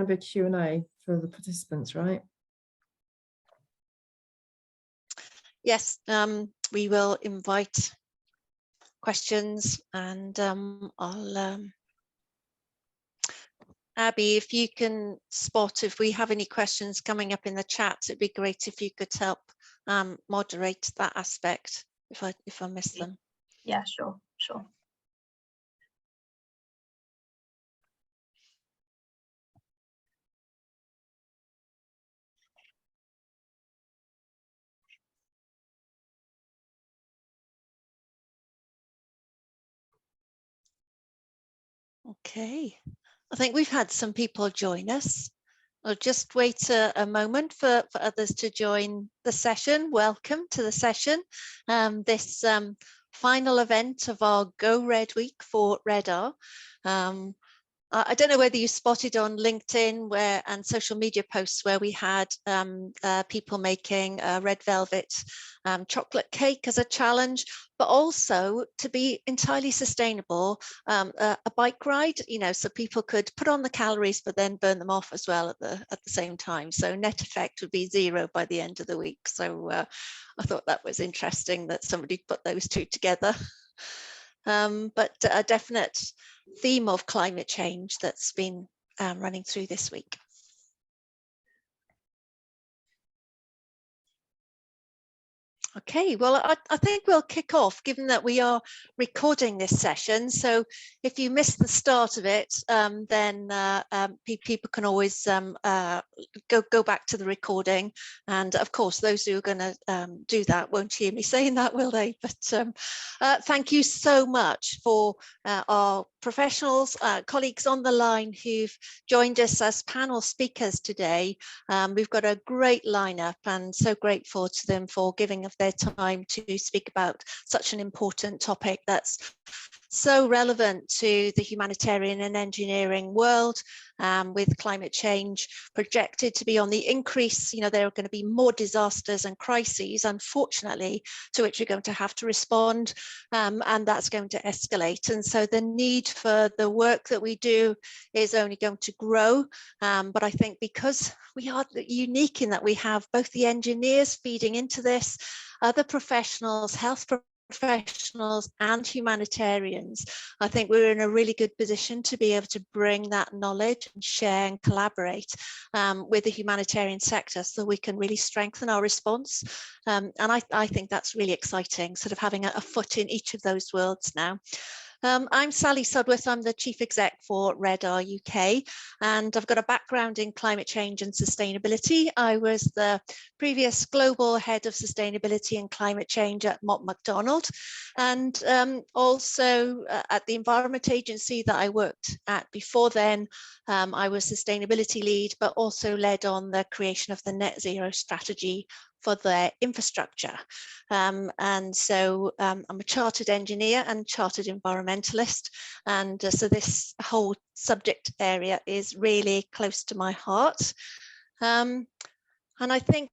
to be a Q&A for the participants, right? Yes, we will invite questions, and I'll Abby, if you can spot if we have any questions coming up in the chat, it'd be great if you could help moderate that aspect if I miss them. Yeah, sure. Okay, I think we've had some people join us. I'll just wait a moment for others to join the session. Welcome to the session. This final event of our Go Red Week for RedR. I don't know whether you spotted on LinkedIn and social media posts where we had people making a red velvet chocolate cake as a challenge, but also to be entirely sustainable, a bike ride, so people could put on the calories but then burn them off as well at the same time. So net effect would be 0 by the end of the week. So I thought that was interesting that somebody put those two together. But a definite theme of climate change that's been running through this week. Okay, well, I think we'll kick off, given that we are recording this session. So if you missed the start of it, then people can always go back to the recording. And of course, those who are going to do that won't hear me saying that, will they? But thank you so much for our professionals, colleagues on the line who've joined us as panel speakers today. We've got a great lineup, and so grateful to them for giving of their time to speak about such an important topic that's so relevant to the humanitarian and engineering world, with climate change projected to be on the increase. There are going to be more disasters and crises, unfortunately, to which we're going to have to respond, and that's going to escalate. And so the need for the work that we do is only going to grow. But I think because we are unique in that we have both the engineers feeding into this, other professionals, health professionals and humanitarians, I think we're in a really good position to be able to bring that knowledge and share and collaborate with the humanitarian sector so we can really strengthen our response. And I think that's really exciting, sort of having a foot in each of those worlds now. I'm Sally Sudworth, I'm the Chief Exec for RedR UK, and I've got a background in climate change and sustainability. I was the previous Global Head of Sustainability and Climate Change at Mott MacDonald, and also at the Environment Agency that I worked at before then. I was Sustainability Lead, but also led on the creation of the Net Zero strategy for their infrastructure. And so I'm a chartered engineer and chartered environmentalist. And so this whole subject area is really close to my heart. And I think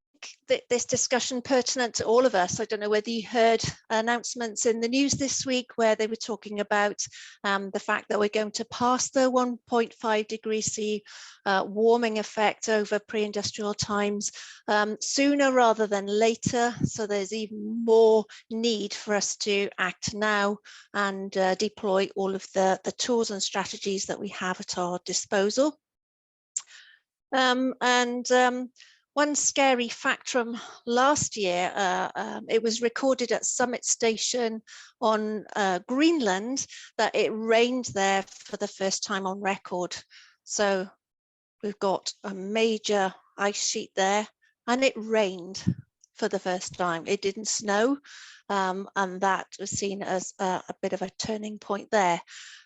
that this discussion pertinent to all of us. I don't know whether you heard announcements in the news this week where they were talking about the fact that we're going to pass the 1.5 degrees C warming effect over pre-industrial times sooner rather than later. So there's even more need for us to act now and deploy all of the tools and strategies that we have at our disposal. One scary fact from last year, it was recorded at Summit Station on Greenland that it rained there for the first time on record. So we've got a major ice sheet there, and it rained for the first time. It didn't snow, and that was seen as a bit of a turning point there.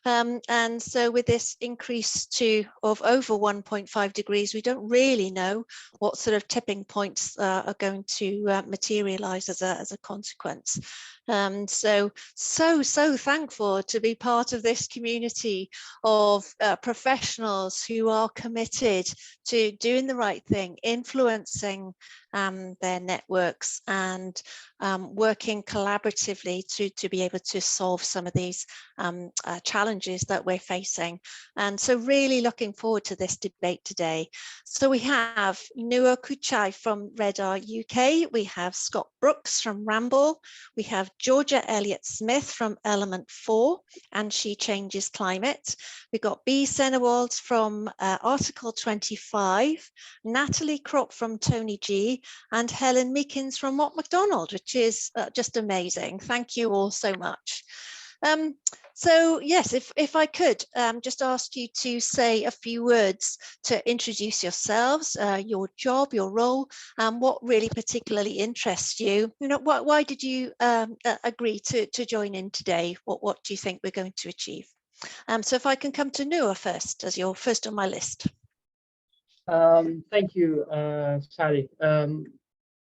And so with this increase of over 1.5 degrees, we don't really know what sort of tipping points are going to materialize as a consequence. So thankful to be part of this community of professionals who are committed to doing the right thing, influencing their networks, and working collaboratively to be able to solve some of these challenges that we're facing. And so really looking forward to this debate today. So we have Noorullah Kuchai from RedR UK, we have Scott Brooks from Ramble, we have Georgia Elliott-Smith from Element 4 and She Changes Climate. We've got Bea Sennewald from Article 25, Natalie Cropp from Tony G, and Helen Meekins from Mott MacDonald, which is just amazing. Thank you all so much. So yes, if I could just ask you to say a few words to introduce yourselves, your job, your role, and what really particularly interests you. You know, why did you agree to join in today? What do you think we're going to achieve? So if I can come to Noor first, as you're first on my list. Thank you, Sally.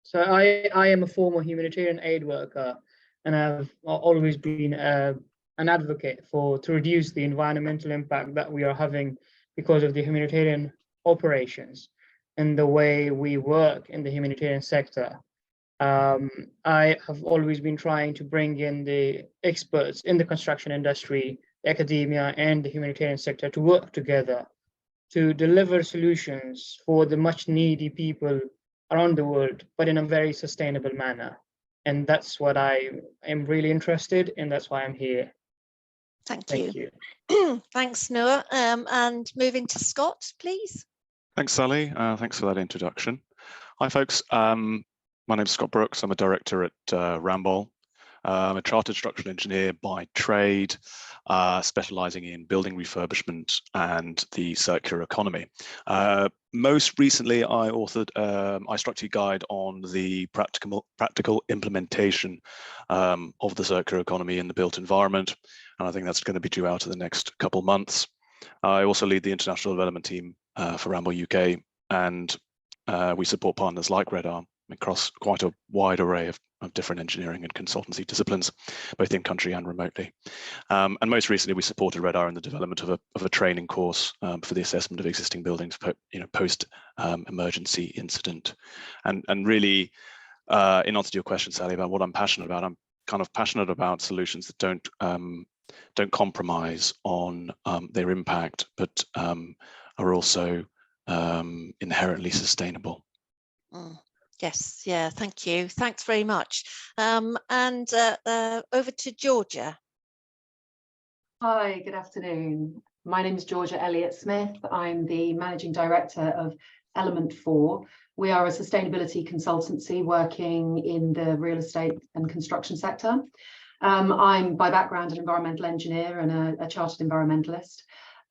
So I am a former humanitarian aid worker, and I've always been an advocate to reduce the environmental impact that we are having because of the humanitarian operations and the way we work in the humanitarian sector. I have always been trying to bring in the experts in the construction industry, academia, and the humanitarian sector to work together to deliver solutions for the much needy people around the world, but in a very sustainable manner. And that's what I am really interested in. That's why I'm here. Thank you. Thanks, Noor. And moving to Scott, please. Thanks, Sally. Thanks for that introduction. Hi, folks. My name is Scott Brooks. I'm a director at Ramble. I'm a chartered structural engineer by trade, specializing in building refurbishment and the circular economy. Most recently, I authored a structured guide on the practical implementation of the circular economy in the built environment, and I think that's going to be due out in the next couple months. I also lead the international development team for Ramble UK, and we support partners like RedR across quite a wide array of different engineering and consultancy disciplines, both in country and remotely. And most recently, we supported RedR in the development of a training course for the assessment of existing buildings, post emergency incident. And really, in answer to your question, Sally, about what I'm passionate about, I'm kind of passionate about solutions that don't compromise on their impact, but are also inherently sustainable. Yes, yeah, thank you. Thanks very much. And over to Georgia. Hi, good afternoon. My name is Georgia Elliott-Smith. I'm the Managing Director of Element 4. We are a sustainability consultancy working in the real estate and construction sector. I'm by background an environmental engineer and a chartered environmentalist.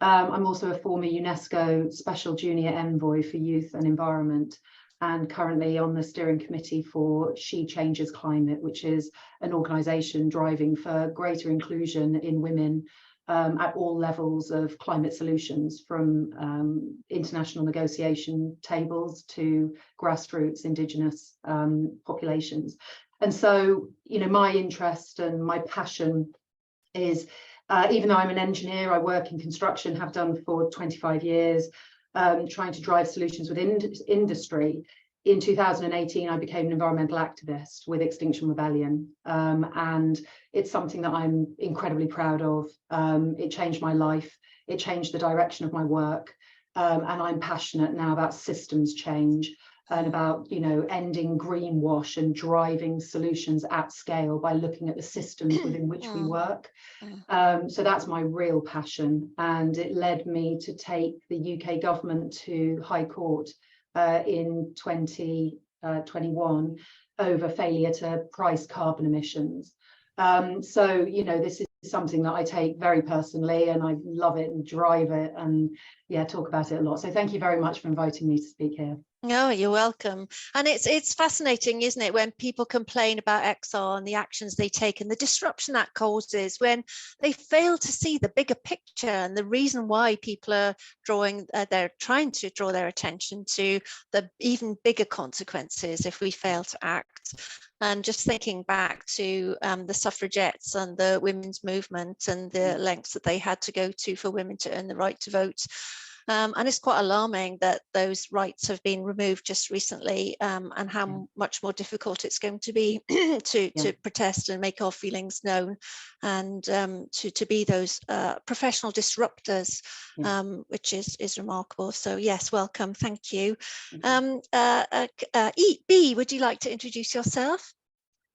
I'm also a former UNESCO Special Junior Envoy for Youth and Environment, and currently on the steering committee for She Changes Climate, which is an organisation driving for greater inclusion in women at all levels of climate solutions, from international negotiation tables to grassroots Indigenous populations. And so, you know, my interest and my passion is, even though I'm an engineer, I work in construction, have done for 25 years, trying to drive solutions within industry. In 2018, I became an environmental activist with Extinction Rebellion, and it's something that I'm incredibly proud of. It changed my life, it changed the direction of my work, and I'm passionate now about systems change and about, you know, ending greenwash and driving solutions at scale by looking at the systems within which we work. So that's my real passion, and it led me to take the UK government to High Court in 2021 over failure to price carbon emissions. So, you know, this is something that I take very personally, and I love it and drive it, and yeah, talk about it a lot. So thank you very much for inviting me to speak here. No, you're welcome. And it's fascinating, isn't it, when people complain about XR and the actions they take and the disruption that causes when they fail to see the bigger picture and the reason why people are they're trying to draw their attention to the even bigger consequences if we fail to act. And just thinking back to the suffragettes and the women's movement and the lengths that they had to go to for women to earn the right to vote. And it's quite alarming that those rights have been removed just recently, and how much more difficult it's going to be to protest and make our feelings known, and to be those professional disruptors, which is remarkable. So yes, welcome, thank you. Bea, would you like to introduce yourself?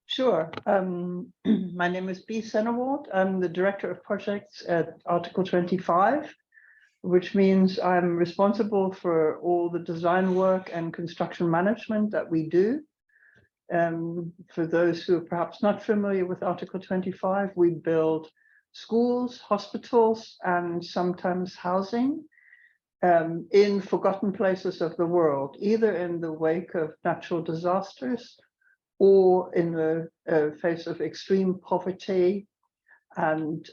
Sure. My name is Bea Sennewald. I'm the Director of Projects at Article 25, which means I'm responsible for all the design work and construction management that we do. For those who are perhaps not familiar with Article 25, we build schools, hospitals, and sometimes housing in forgotten places of the world, either in the wake of natural disasters or in the face of extreme poverty, and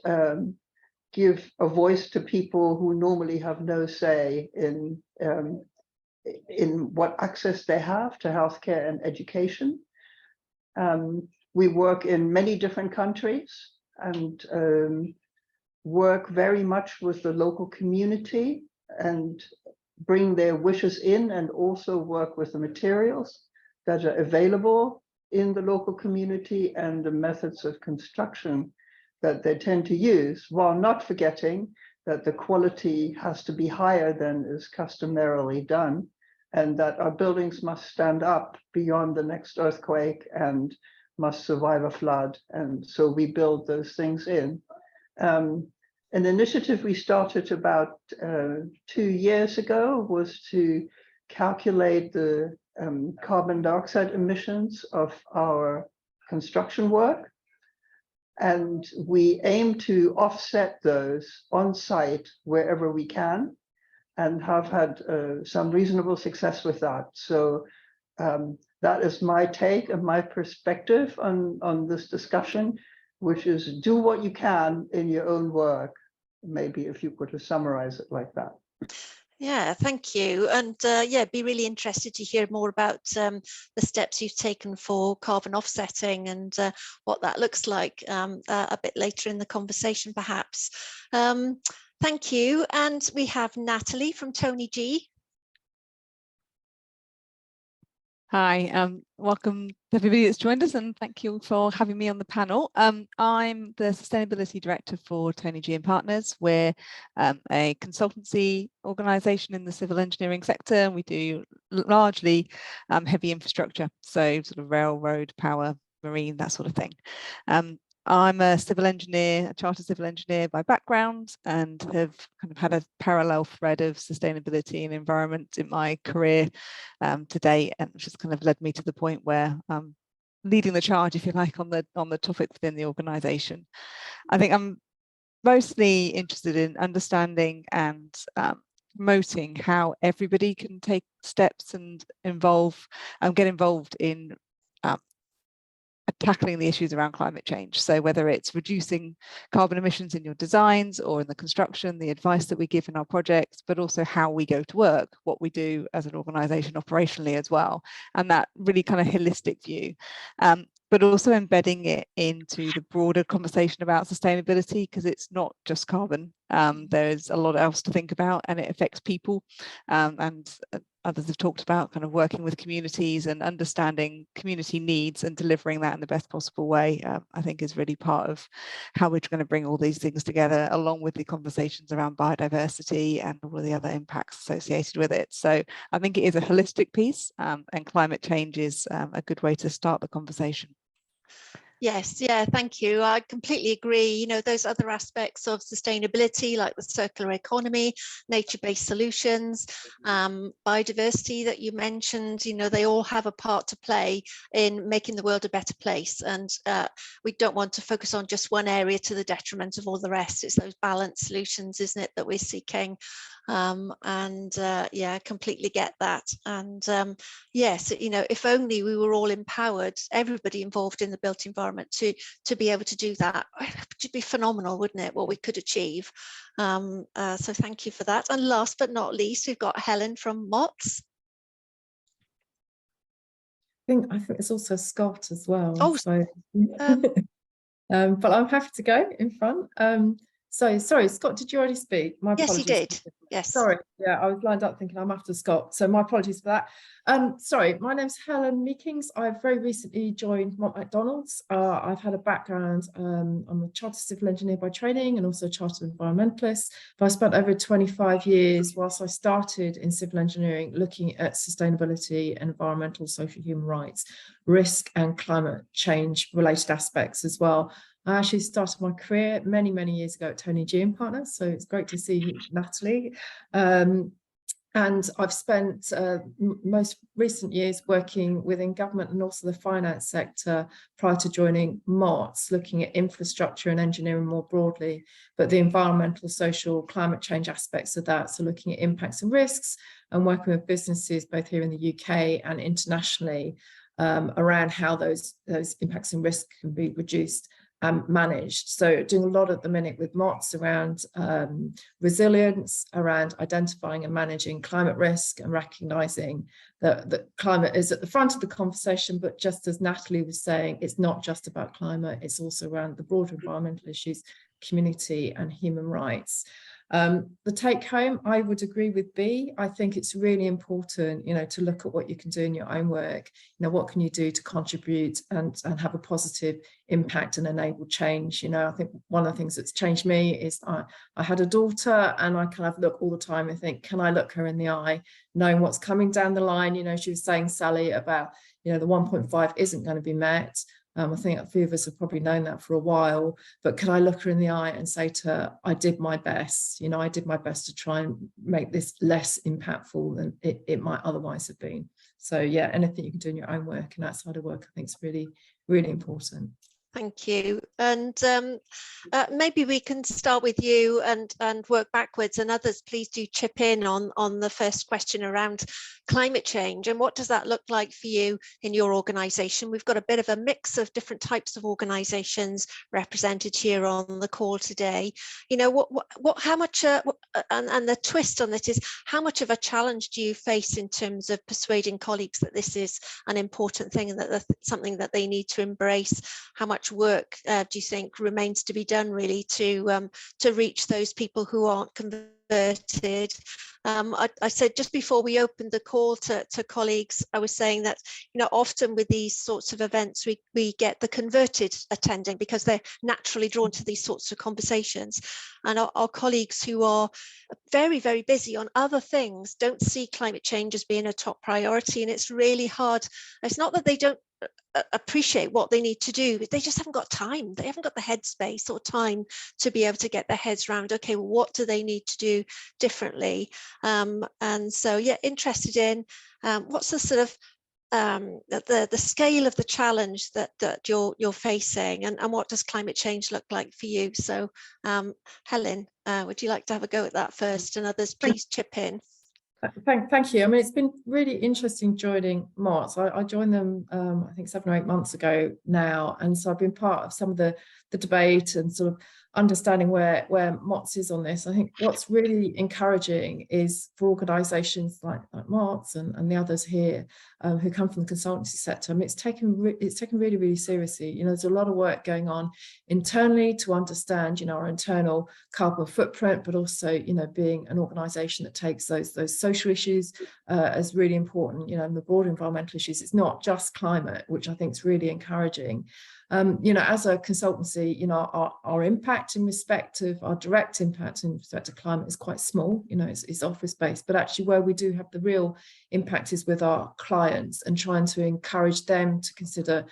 give a voice to people who normally have no say in what access they have to healthcare and education. We work in many different countries and work very much with the local community and bring their wishes in, and also work with the materials that are available in the local community and the methods of construction that they tend to use, while not forgetting that the quality has to be higher than is customarily done, and that our buildings must stand up beyond the next earthquake and must survive a flood. And so we build those things in. An initiative we started about 2 years ago was to calculate the carbon dioxide emissions of our construction work. And we aim to offset those on site wherever we can, and have had some reasonable success with that. So that is my take and my perspective on this discussion, which is do what you can in your own work. Maybe if you could summarize it like that. Yeah, thank you. And yeah, be really interested to hear more about the steps you've taken for carbon offsetting and what that looks like a bit later in the conversation, perhaps. Thank you. And we have Natalie from Tony G. Hi, welcome to everybody that's joined us, and thank you for having me on the panel. I'm the Sustainability Director for Tony G and Partners. We're a consultancy organisation in the civil engineering sector, and we do largely heavy infrastructure, so sort of railroad, power, marine, that sort of thing. I'm a civil engineer, a chartered civil engineer by background, and have kind of had a parallel thread of sustainability and environment in my career to date, and which has kind of led me to the point where I'm leading the charge, if you like, on the topic within the organisation. I think I'm mostly interested in understanding and promoting how everybody can take steps and get involved in tackling the issues around climate change. So whether it's reducing carbon emissions in your designs or in the construction, the advice that we give in our projects, but also how we go to work, what we do as an organisation operationally as well, and that really kind of holistic view. But also embedding it into the broader conversation about sustainability, because it's not just carbon. There's a lot else to think about, and it affects people. And others have talked about kind of working with communities and understanding community needs and delivering that in the best possible way, I think is really part of how we're going to bring all these things together, along with the conversations around biodiversity and all of the other impacts associated with it. So I think it is a holistic piece, and climate change is a good way to start the conversation. Yes, yeah, thank you. I completely agree. You know, those other aspects of sustainability, like the circular economy, nature-based solutions, biodiversity that you mentioned, you know, they all have a part to play in making the world a better place. And we don't want to focus on just one area to the detriment of all the rest. It's those balanced solutions, isn't it, that we're seeking. Yeah, completely get that. And yes, you know, if only we were all empowered, everybody involved in the built environment, to be able to do that, it would be phenomenal, wouldn't it, what we could achieve. So thank you for that. And last but not least, we've got Helen from MOTS. I think it's also Scott as well. Oh, so but I'm happy to go in front. So sorry, Scott, did you already speak? My Yes, he apologies. did. Yes. Sorry, yeah, I was lined up thinking I'm after Scott, so my apologies for that. Sorry, my name's Helen Meekings. I've very recently joined Mott MacDonald's. I've had a background, I'm a chartered civil engineer by training and also a chartered environmentalist, but I spent over 25 years whilst I started in civil engineering looking at sustainability, environmental, social, human rights, risk and climate change related aspects as well. I actually started my career many, many years ago at Tony G and Partners, so it's great to see you, Natalie. And I've spent most recent years working within government and also the finance sector prior to joining Mott's, looking at infrastructure and engineering more broadly, but the environmental, social, climate change aspects of that. So looking at impacts and risks and working with businesses both here in the UK and internationally around how those impacts and risks can be reduced managed. So doing a lot at the minute with Mott's around resilience, around identifying and managing climate risk and recognising that climate is at the front of the conversation, but just as Natalie was saying, it's not just about climate, it's also around the broader environmental issues, community and human rights. The take home, I would agree with Bea. I think it's really important, to look at what you can do in your own work. What can you do to contribute and have a positive impact and enable change? I think one of the things that's changed me is I had a daughter and I kind of look all the time and think, can I look her in the eye, knowing what's coming down the line? She was saying, Sally, about, the 1.5 isn't going to be met. I think a few of us have probably known that for a while, but can I look her in the eye and say to her, I did my best, I did my best to try and make this less impactful than it might otherwise have been. So yeah, anything you can do in your own work and outside of work, I think is really, really important. Thank you. And maybe we can start with you and work backwards, and others please do chip in on the first question around climate change and what does that look like for you in your organisation. We've got a bit of a mix of different types of organisations represented here on the call today. How much and the twist on it is, how much of a challenge do you face in terms of persuading colleagues that this is an important thing and that that's something that they need to embrace? How much work do you think remains to be done really to reach those people who aren't converted? I said just before we opened the call to colleagues, I was saying that often with these sorts of events we get the converted attending because they're naturally drawn to these sorts of conversations, and our colleagues who are very, very busy on other things don't see climate change as being a top priority. And it's really hard. It's not that they don't appreciate what they need to do, but they just haven't got time. They haven't got the headspace or time to be able to get their heads around, okay, well, what do they need to do differently? And so, yeah, interested in what's the sort of the scale of the challenge that you're facing, and what does climate change look like for you? So Helen, would you like to have a go at that first, and others please chip in? Thank you. I mean, it's been really interesting joining Mott. I joined them, I think 7 or 8 months ago now. And so I've been part of some of the debate and sort of understanding where Mott's is on this. I think what's really encouraging is for organisations like Mott's and the others here who come from the consultancy sector. I mean, it's taken really, really seriously. There's a lot of work going on internally to understand, our internal carbon footprint, but also, being an organisation that takes those social issues as really important, and the broader environmental issues. It's not just climate, which I think is really encouraging. As a consultancy, our impact in respect of our direct impact in respect of climate is quite small. It's office based, but actually where we do have the real impact is with our clients and trying to encourage them to consider,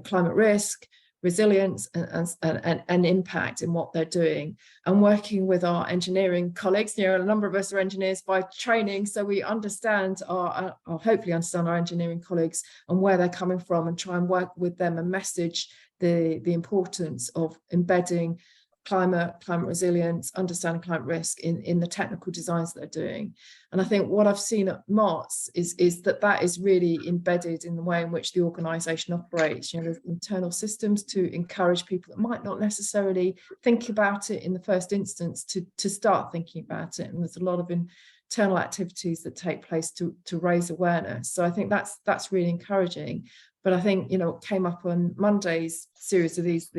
climate risk, resilience and impact in what they're doing, and working with our engineering colleagues. A number of us are engineers by training, so we understand hopefully understand our engineering colleagues and where they're coming from, and try and work with them and message the importance of embedding climate resilience, understanding climate risk in the technical designs that they're doing. And I think what I've seen at Mott's is that is really embedded in the way in which the organisation operates. There's internal systems to encourage people that might not necessarily think about it in the first instance to start thinking about it. And there's a lot of internal activities that take place to raise awareness. So I think that's really encouraging. But I think, you know, what came up on Monday's series of these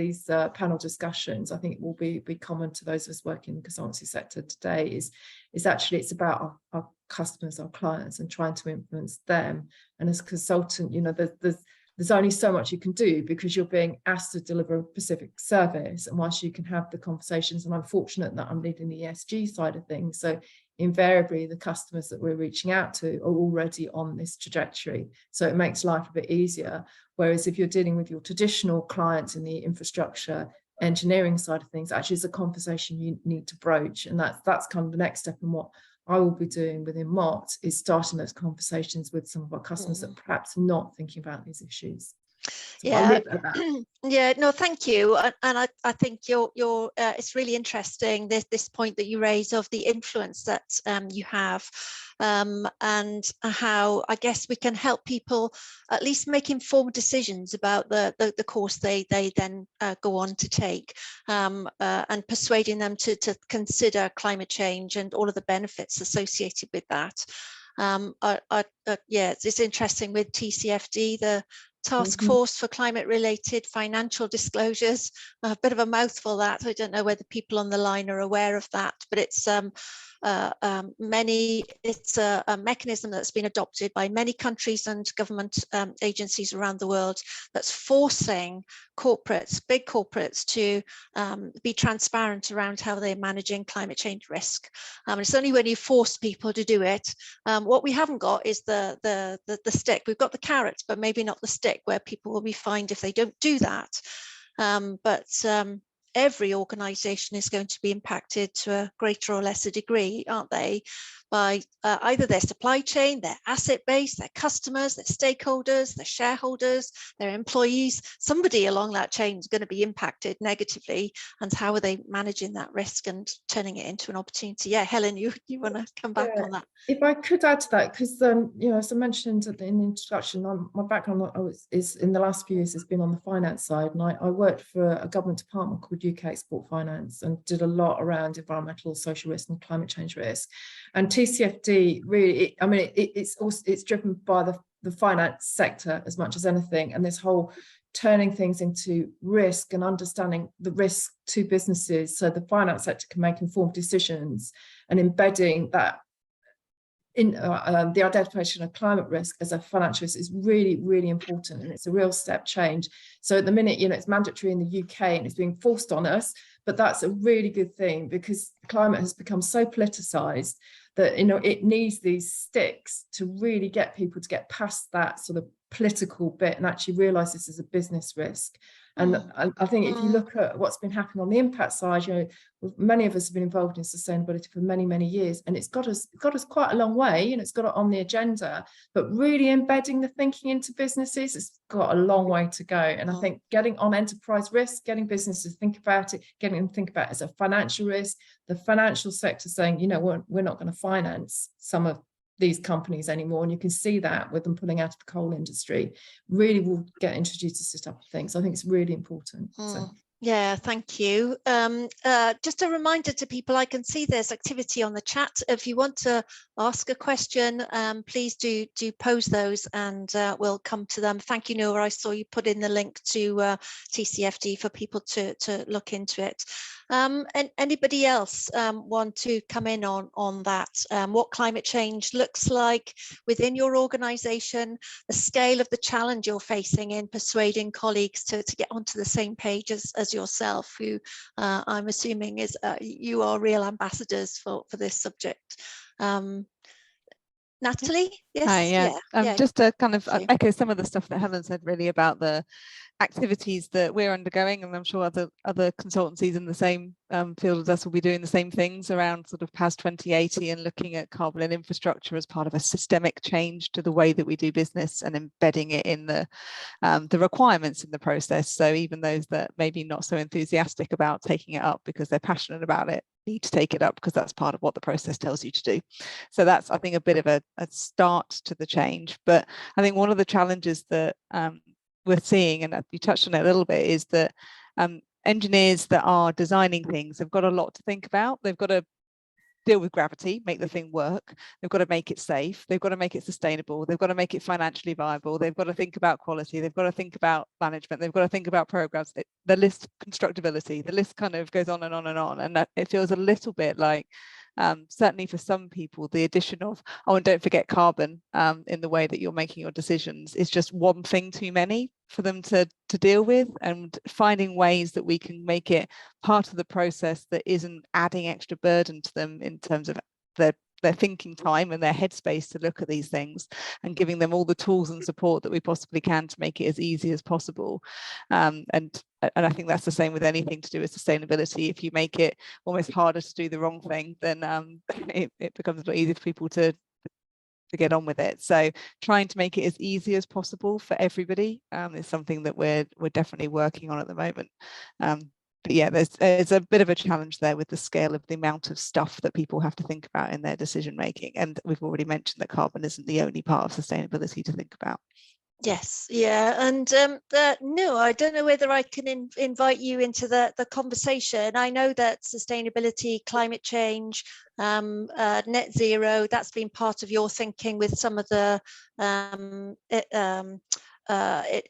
panel discussions, I think it will be common to those of us working in the consultancy sector today, is actually it's about our customers, our clients, and trying to influence them. And as a consultant, you know, there's only so much you can do because you're being asked to deliver a specific service. And whilst you can have the conversations, and I'm fortunate that I'm leading the ESG side of things, so invariably the customers that we're reaching out to are already on this trajectory. So it makes life a bit easier. Whereas if you're dealing with your traditional clients in the infrastructure engineering side of things, actually it's a conversation you need to broach. And that's kind of the next step. And what I will be doing within Mott is starting those conversations with some of our customers that perhaps are not thinking about these issues. So yeah, yeah, no, thank you. And I think it's really interesting, this point that you raise of the influence that you have, and how I guess we can help people at least make informed decisions about the course they then go on to take, and persuading them to consider climate change and all of the benefits associated with that. Yeah, it's interesting with TCFD, the Task Force for Climate Related Financial Disclosures, a bit of a mouthful that. I don't know whether people on the line are aware of that, but it's it's a mechanism that's been adopted by many countries and government agencies around the world that's forcing corporates, big corporates, to be transparent around how they're managing climate change risk. It's only when you force people to do it. What we haven't got is the stick. We've got the carrot, but maybe not the stick, where people will be fined if they don't do that. Every organisation is going to be impacted to a greater or lesser degree, aren't they, by either their supply chain, their asset base, their customers, their stakeholders, their shareholders, their employees. Somebody along that chain is going to be impacted negatively, and how are they managing that risk and turning it into an opportunity? Yeah, Helen, you want to come back on that? If I could add to that, because you know, as I mentioned in the introduction, my background is in the last few years has been on the finance side, and I worked for a government department called UK Export Finance and did a lot around environmental, social risk and climate change risk. And TCFD really, it's driven by the finance sector as much as anything, and this whole turning things into risk and understanding the risk to businesses so the finance sector can make informed decisions, and embedding that in the identification of climate risk as a financial risk is really, really important, and it's a real step change. So at the minute, you know, it's mandatory in the UK and it's being forced on us, but that's a really good thing, because climate has become so politicized that, you know, it needs these sticks to really get people to get past that sort of political bit and actually realize this is a business risk. And I think if you look at what's been happening on the impact side, you know, many of us have been involved in sustainability for many, many years, and it's got us quite a long way, you know, it's got it on the agenda, but really embedding the thinking into businesses, it's got a long way to go. And I think getting on enterprise risk, getting businesses to think about it, getting them to think about it as a financial risk, the financial sector saying, you know, we're not going to finance some of these companies anymore, and you can see that with them pulling out of the coal industry, really will get introduced to this type of thing. So I think it's really important. So. Yeah, thank you. Just a reminder to people, I can see there's activity on the chat. If you want to ask a question, please do pose those, and we'll come to them. Thank you, Noor. I saw you put in the link to TCFD for people to look into it. And anybody else want to come in on that? What climate change looks like within your organisation, the scale of the challenge you're facing in persuading colleagues to get onto the same page as yourself, who I'm assuming is you are real ambassadors for this subject. Natalie? Yes. Hi, yeah. Just to kind of echo some of the stuff that Helen said, really, about the activities that we're undergoing, and I'm sure other consultancies in the same field as us will be doing the same things around sort of past 2080 and looking at carbon and infrastructure as part of a systemic change to the way that we do business and embedding it in the requirements in the process. So even those that may be not so enthusiastic about taking it up because they're passionate about it need to take it up, because that's part of what the process tells you to do. So that's, I think, a bit of a start to the change. But I think one of the challenges that we're seeing, and you touched on it a little bit, is that engineers that are designing things have got a lot to think about. They've got to deal with gravity, make the thing work. They've got to make it safe. They've got to make it sustainable. They've got to make it financially viable. They've got to think about quality. They've got to think about management. They've got to think about programs. The list, constructability, the list kind of goes on and on and on. And it feels a little bit like, certainly for some people, the addition of, oh, and don't forget carbon in the way that you're making your decisions is just one thing too many for them to deal with, and finding ways that we can make it part of the process that isn't adding extra burden to them in terms of their thinking time and their headspace to look at these things, and giving them all the tools and support that we possibly can to make it as easy as possible. And I think that's the same with anything to do with sustainability. If you make it almost harder to do the wrong thing, then it becomes a lot easier for people to get on with it. So trying to make it as easy as possible for everybody is something that we're definitely working on at the moment. But yeah, there's a bit of a challenge there with the scale of the amount of stuff that people have to think about in their decision making. And we've already mentioned that carbon isn't the only part of sustainability to think about. Yes, yeah, and no, I don't know whether I can invite you into the conversation. I know that sustainability, climate change, net zero, that's been part of your thinking with some of the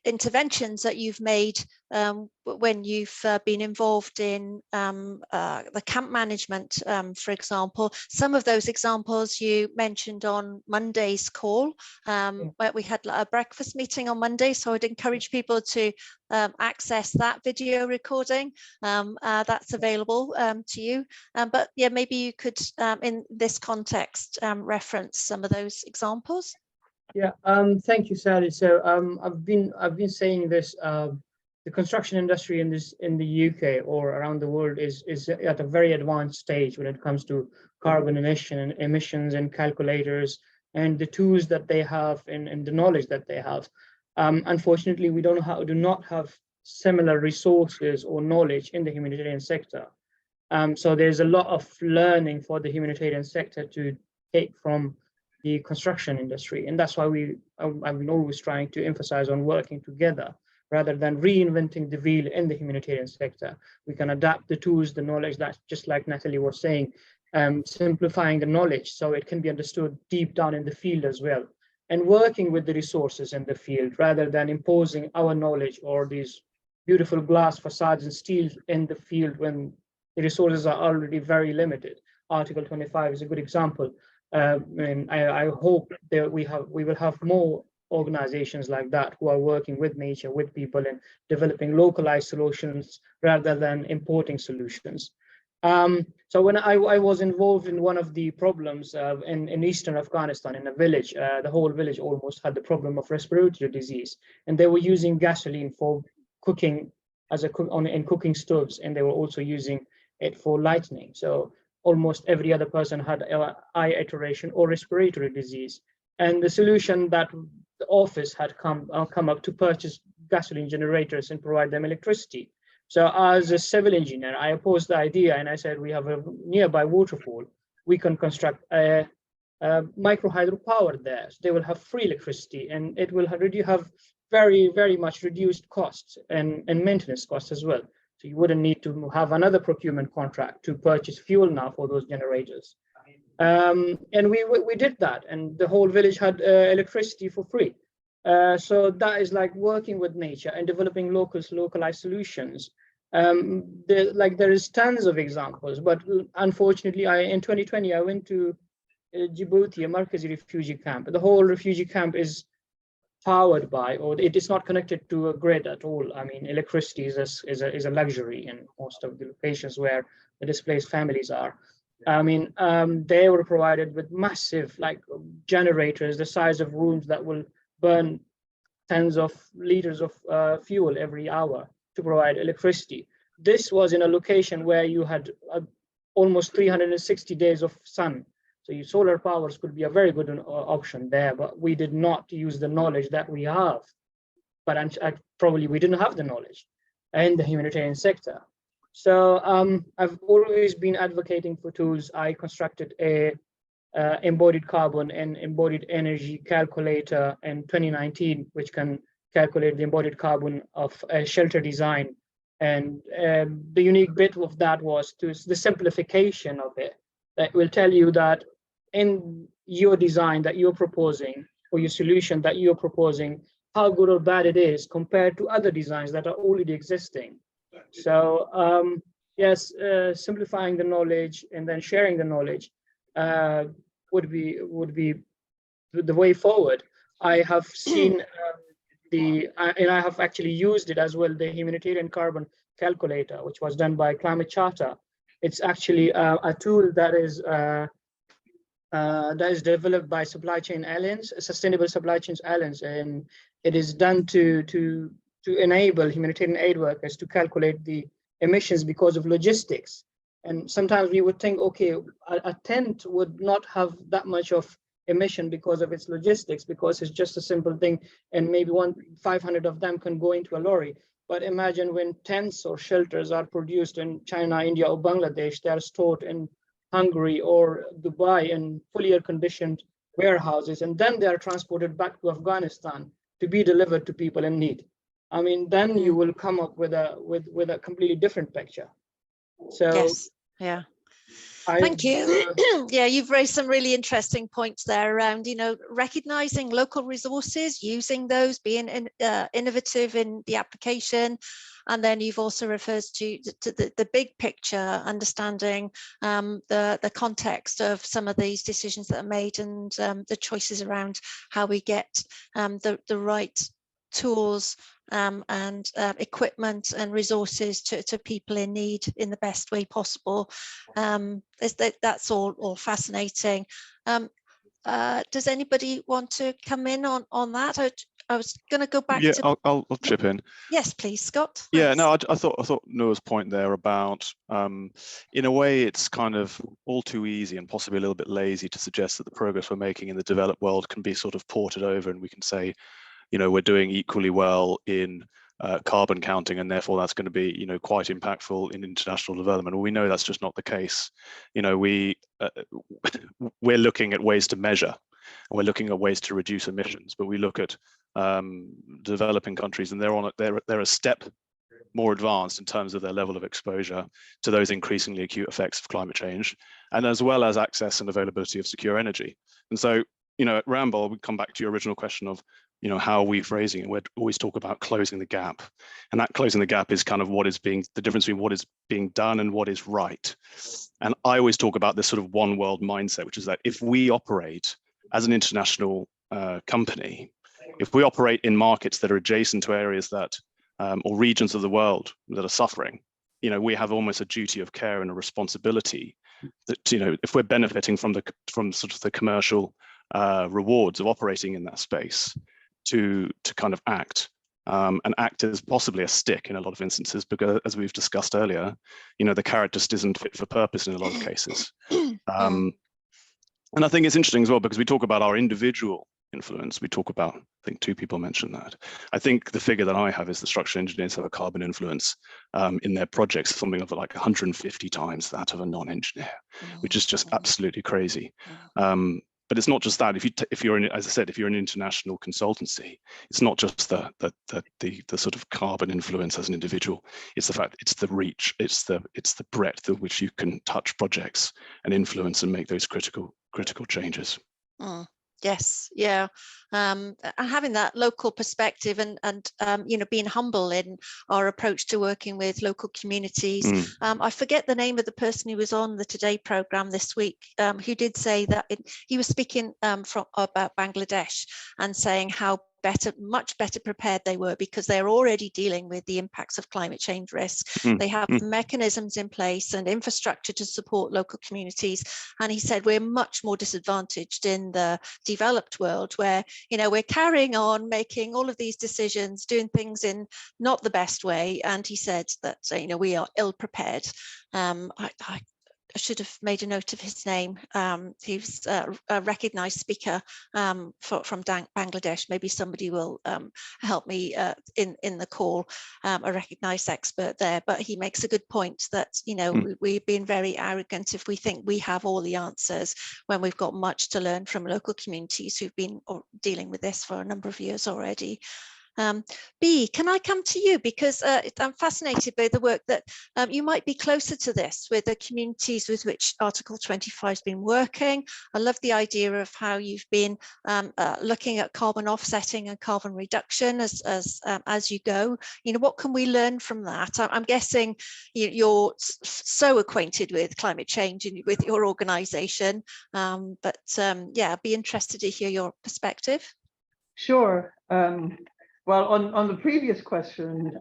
interventions that you've made when you've been involved in the camp management, for example. Some of those examples you mentioned on Monday's call, where we had a breakfast meeting on Monday, so I'd encourage people to access that video recording. That's available to you. But yeah, maybe you could, in this context, reference some of those examples. Yeah, thank you, Sally. So I've been saying this, the construction industry in the UK or around the world is at a very advanced stage when it comes to carbon emissions and calculators and the tools that they have and the knowledge that they have. Unfortunately, we do not have similar resources or knowledge in the humanitarian sector. So there's a lot of learning for the humanitarian sector to take from the construction industry, and that's why I've been always trying to emphasize on working together rather than reinventing the wheel in the humanitarian sector. We can adapt the tools, the knowledge, that just like Natalie was saying, simplifying the knowledge so it can be understood deep down in the field as well, and working with the resources in the field rather than imposing our knowledge or these beautiful glass facades and steel in the field when the resources are already very limited. Article 25 is a good example. And I hope that we will have more organizations like that who are working with nature, with people, and developing localized solutions rather than importing solutions. So when I was involved in one of the problems in eastern Afghanistan, in a village, the whole village almost had the problem of respiratory disease, and they were using gasoline for cooking in cooking stoves, and they were also using it for lighting. So almost every other person had eye iteration or respiratory disease. And the solution that the office had come up to purchase gasoline generators and provide them electricity. So as a civil engineer, I opposed the idea, and I said, we have a nearby waterfall. We can construct a micro hydropower there. So they will have free electricity, and it will have very, very much reduced costs and maintenance costs as well. So you wouldn't need to have another procurement contract to purchase fuel now for those generators. And we did that, and the whole village had electricity for free. So that is like working with nature and developing localized solutions. There is tons of examples, but unfortunately, in 2020, I went to Djibouti, a Markazi refugee camp. The whole refugee camp is powered by, or it is not connected to a grid at all. I mean, electricity is a luxury in most of the locations where the displaced families are. I mean, they were provided with massive generators the size of rooms that will burn tens of liters of fuel every hour to provide electricity. This was in a location where you had almost 360 days of sun. So your solar powers could be a very good option there, but we did not use the knowledge that we have. But probably we didn't have the knowledge in the humanitarian sector. So I've always been advocating for tools. I constructed a embodied carbon and embodied energy calculator in 2019, which can calculate the embodied carbon of a shelter design. And the unique bit of that was the simplification of it. that will tell you that in your design that you're proposing, or your solution that you're proposing, how good or bad it is compared to other designs that are already existing. So yes, simplifying the knowledge and then sharing the knowledge would be the way forward. I have seen and I have actually used it as well, the humanitarian carbon calculator, which was done by Climate Charter. It's actually a tool that is developed by Supply Chain Alliance, Sustainable Supply Chains Alliance, and it is done to enable humanitarian aid workers to calculate the emissions because of logistics. And sometimes we would think, okay, a tent would not have that much of emission because of its logistics, because it's just a simple thing, and maybe 500 of them can go into a lorry. But imagine when tents or shelters are produced in China, India, or Bangladesh, they are stored in Hungary or Dubai in fully air-conditioned warehouses, and then they are transported back to Afghanistan to be delivered to people in need. I mean, then you will come up with a completely different picture. So yes, yeah. Thank you. Yeah, you've raised some really interesting points there around, recognizing local resources, using those, being innovative in the application. And then you've also referred to the big picture, understanding the context of some of these decisions that are made, and the choices around how we get the right tools and equipment and resources to people in need in the best way possible. That's all fascinating. Does anybody want to come in on that? I was going to go back to... I'll chip in. Yes, please, Scott. Thanks. Yeah, no, I thought Noor's point there about, in a way, it's kind of all too easy and possibly a little bit lazy to suggest that the progress we're making in the developed world can be sort of ported over, and we can say, we're doing equally well in carbon counting, and therefore that's going to be, quite impactful in international development. Well, we know that's just not the case. We're looking at ways to measure, and we're looking at ways to reduce emissions. But we look at developing countries, and they're a step more advanced in terms of their level of exposure to those increasingly acute effects of climate change, and as well as access and availability of secure energy. And so, at Ramboll, we come back to your original question of, how are we phrasing it? We always talk about closing the gap, and that closing the gap is kind of the difference between what is being done and what is right. And I always talk about this sort of one world mindset, which is that if we operate as an international company, if we operate in markets that are adjacent to areas that or regions of the world that are suffering, we have almost a duty of care and a responsibility that, if we're benefiting from sort of the commercial rewards of operating in that space, to kind of act and act as possibly a stick in a lot of instances, because as we've discussed earlier, the carrot just isn't fit for purpose in a lot of cases. And I think it's interesting as well, because we talk about our individual influence. We talk about, I think 2 people mentioned that. I think the figure that I have is the structural engineers have a carbon influence in their projects, something of like 150 times that of a non-engineer, which is just absolutely crazy. But it's not just that. If you're as I said, if you're an international consultancy, it's not just the sort of carbon influence as an individual. It's the fact, it's the reach, it's the breadth at which you can touch projects and influence and make those critical changes. Yes, yeah, and having that local perspective and being humble in our approach to working with local communities. I forget the name of the person who was on the Today program this week, who did say that he was speaking about Bangladesh and saying how much better prepared they were, because they're already dealing with the impacts of climate change risk. They have mechanisms in place and infrastructure to support local communities. And he said we're much more disadvantaged in the developed world, where we're carrying on making all of these decisions, doing things in not the best way. And he said that we are ill prepared. I should have made a note of his name. He's a recognized speaker from Bangladesh. Maybe somebody will help me in the call, a recognized expert there. But he makes a good point that, we've been very arrogant if we think we have all the answers, when we've got much to learn from local communities who've been dealing with this for a number of years already. Bea, can I come to you, because I'm fascinated by the work that you might be closer to this with the communities with which Article 25 has been working. I love the idea of how you've been looking at carbon offsetting and carbon reduction as you go. You know, what can we learn from that? I'm guessing you're so acquainted with climate change and with your organisation, but yeah, I'd be interested to hear your perspective. Sure. Well, on the previous question,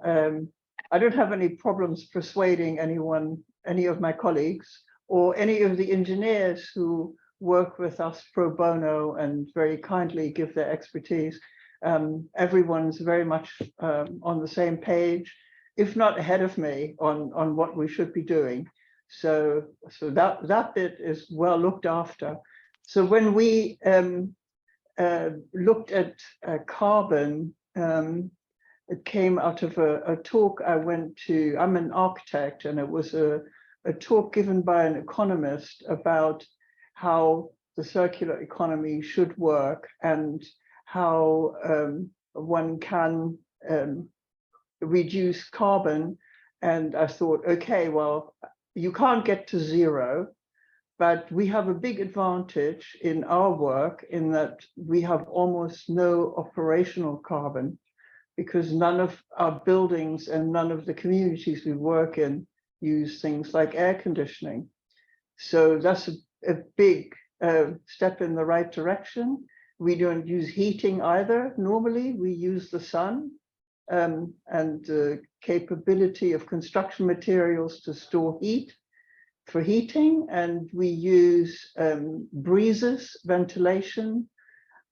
I don't have any problems persuading anyone, any of my colleagues, or any of the engineers who work with us pro bono and very kindly give their expertise. Everyone's very much on the same page, if not ahead of me, on what we should be doing. So that bit is well looked after. So when we looked at carbon, it came out of a talk I went to. I'm an architect, and it was a talk given by an economist about how the circular economy should work and how one can reduce carbon. And I thought, okay, well, you can't get to zero, but we have a big advantage in our work in that we have almost no operational carbon, because none of our buildings and none of the communities we work in use things like air conditioning. So that's a big step in the right direction. We don't use heating either. Normally, we use the sun and the capability of construction materials to store heat for heating, and we use breezes, ventilation,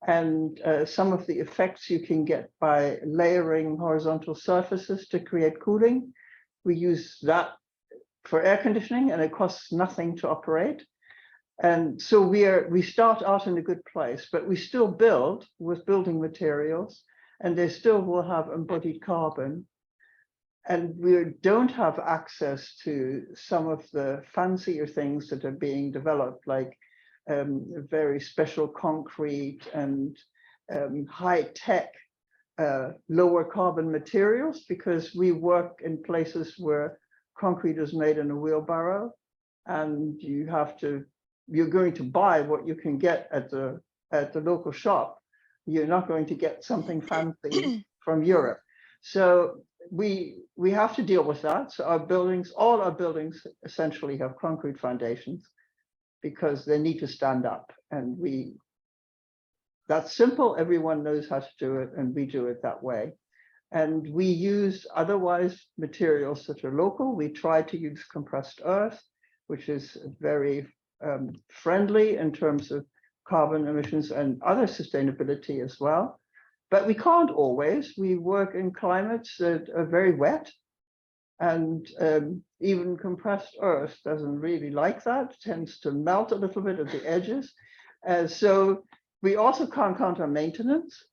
and some of the effects you can get by layering horizontal surfaces to create cooling. We use that for air conditioning, and it costs nothing to operate. And so we start out in a good place, but we still build with building materials, and they still will have embodied carbon. And we don't have access to some of the fancier things that are being developed, like very special concrete and high-tech lower carbon materials, because we work in places where concrete is made in a wheelbarrow, and you're going to buy what you can get at the local shop. You're not going to get something fancy from Europe. So we have to deal with that. So all our buildings essentially have concrete foundations because they need to stand up. And that's simple. Everyone knows how to do it, and we do it that way. And we use otherwise materials that are local. We try to use compressed earth, which is very friendly in terms of carbon emissions and other sustainability as well. But we can't always. We work in climates that are very wet, and even compressed earth doesn't really like that. It tends to melt a little bit at the edges. So we also can't count on maintenance.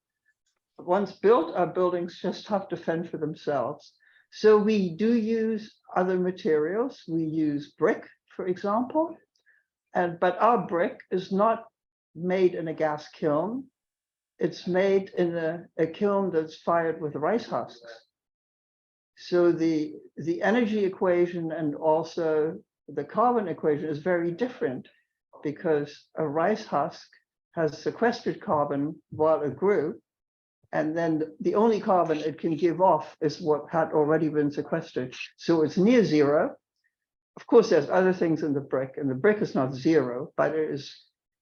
Once built, our buildings just have to fend for themselves. So we do use other materials. We use brick, for example, but our brick is not made in a gas kiln. It's made in a kiln that's fired with rice husks. So the energy equation and also the carbon equation is very different, because a rice husk has sequestered carbon while it grew, and then the only carbon it can give off is what had already been sequestered. So it's near zero. Of course, there's other things in the brick, and the brick is not zero, but it is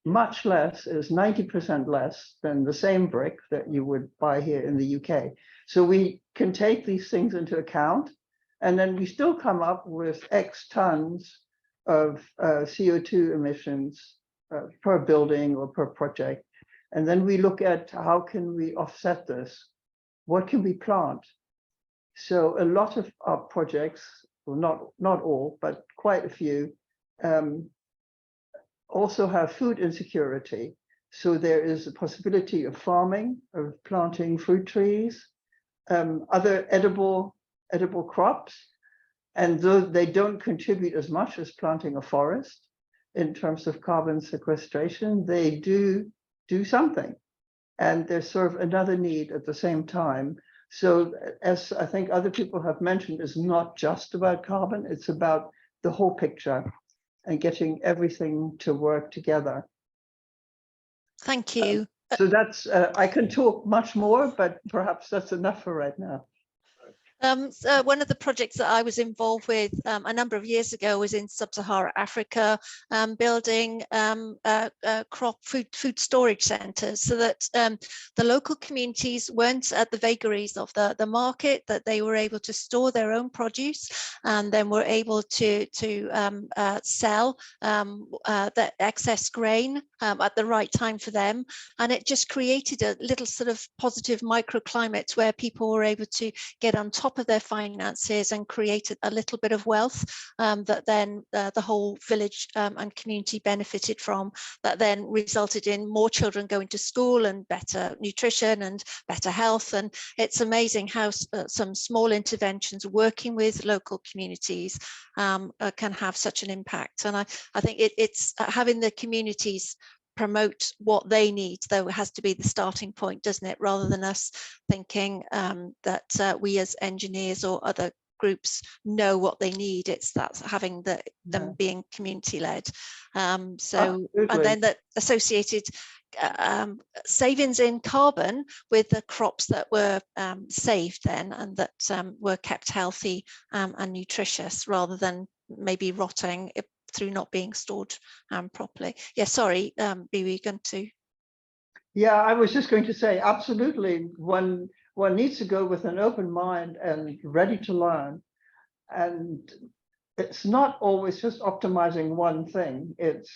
much less. It is 90% less than the same brick that you would buy here in the UK. So we can take these things into account, and then we still come up with X tons of CO2 emissions per building or per project. And then we look at how can we offset this? What can we plant? So a lot of our projects, well, not all, but quite a few, also have food insecurity. So there is a possibility of farming, of planting fruit trees, other edible crops, and though they don't contribute as much as planting a forest in terms of carbon sequestration, they do something, and they serve another need at the same time. So as I think other people have mentioned, it's not just about carbon, it's about the whole picture and getting everything to work together. Thank you. So that's, I can talk much more, but perhaps that's enough for right now. So one of the projects that I was involved with a number of years ago was in sub-Saharan Africa, building crop food storage centres, so that the local communities weren't at the vagaries of the market, that they were able to store their own produce and then were able to sell the excess grain at the right time for them. And it just created a little sort of positive microclimate where people were able to get on top of their finances and create a little bit of wealth that then the whole village and community benefited from, that then resulted in more children going to school and better nutrition and better health. And it's amazing how some small interventions working with local communities can have such an impact. And I think it's having the communities promote what they need, though, it has to be the starting point, doesn't it, rather than us thinking that we as engineers or other groups know what they need. It's that having them being community led. So and then the associated savings in carbon with the crops that were saved then and that were kept healthy and nutritious, rather than maybe rotting through not being stored properly. Yeah, sorry, Bea, were you going to? Yeah, I was just going to say, absolutely, one needs to go with an open mind and ready to learn. And it's not always just optimizing one thing, it's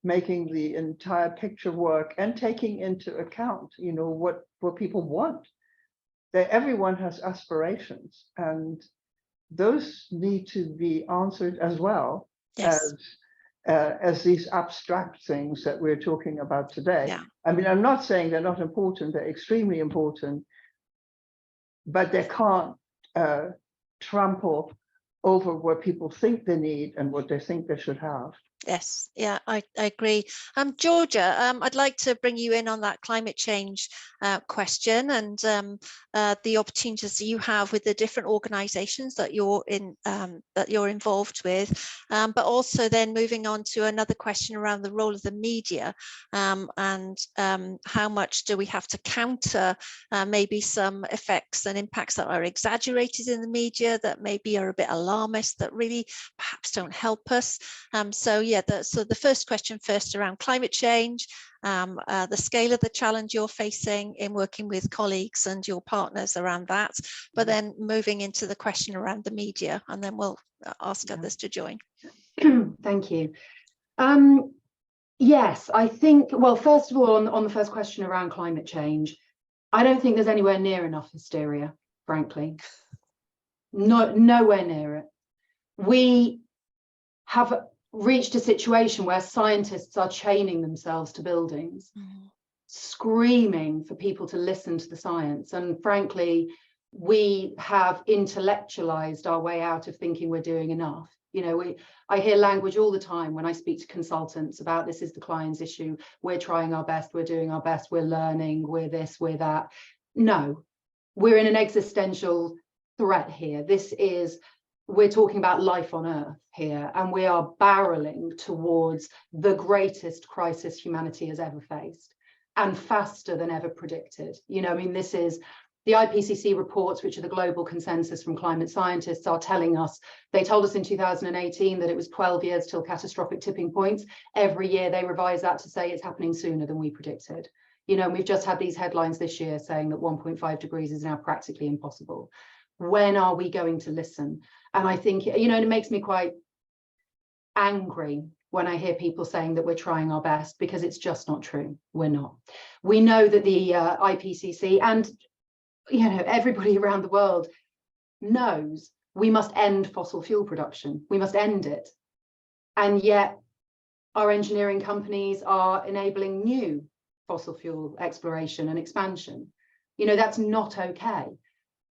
making the entire picture work and taking into account, you know, what people want. Everyone has aspirations, and those need to be answered as well. Yes. As these abstract things that we're talking about today. Yeah. I mean, I'm not saying they're not important, they're extremely important, but they can't trample over what people think they need and what they think they should have. Yes, yeah, I agree. Georgia, I'd like to bring you in on that climate change question and the opportunities that you have with the different organisations that you're involved with, but also then moving on to another question around the role of the media and how much do we have to counter maybe some effects and impacts that are exaggerated in the media, that maybe are a bit alarmist, that really perhaps don't help us. So yeah, so the first question first around climate change, the scale of the challenge you're facing in working with colleagues and your partners around that, but then moving into the question around the media, and then we'll ask others to join. Thank you. Yes, I think, well, first of all, on the first question around climate change, I don't think there's anywhere near enough hysteria, frankly. Nowhere near it. We have reached a situation where scientists are chaining themselves to buildings, screaming for people to listen to the science. And frankly, we have intellectualized our way out of thinking we're doing enough. You know, I hear language all the time when I speak to consultants about this is the client's issue, we're trying our best, we're doing our best, we're learning, we're this, we're that. No, we're in an existential threat here. We're talking about life on Earth here, and we are barreling towards the greatest crisis humanity has ever faced, and faster than ever predicted. You know, I mean, this is the IPCC reports, which are the global consensus from climate scientists, are telling us, they told us in 2018 that it was 12 years till catastrophic tipping points. Every year they revise that to say it's happening sooner than we predicted. You know, we've just had these headlines this year saying that 1.5 degrees is now practically impossible. When are we going to listen? And I think, you know, it makes me quite angry when I hear people saying that we're trying our best, because it's just not true. We're not. We know that the IPCC and, you know, everybody around the world knows we must end fossil fuel production. We must end it. And yet our engineering companies are enabling new fossil fuel exploration and expansion. You know, that's not okay.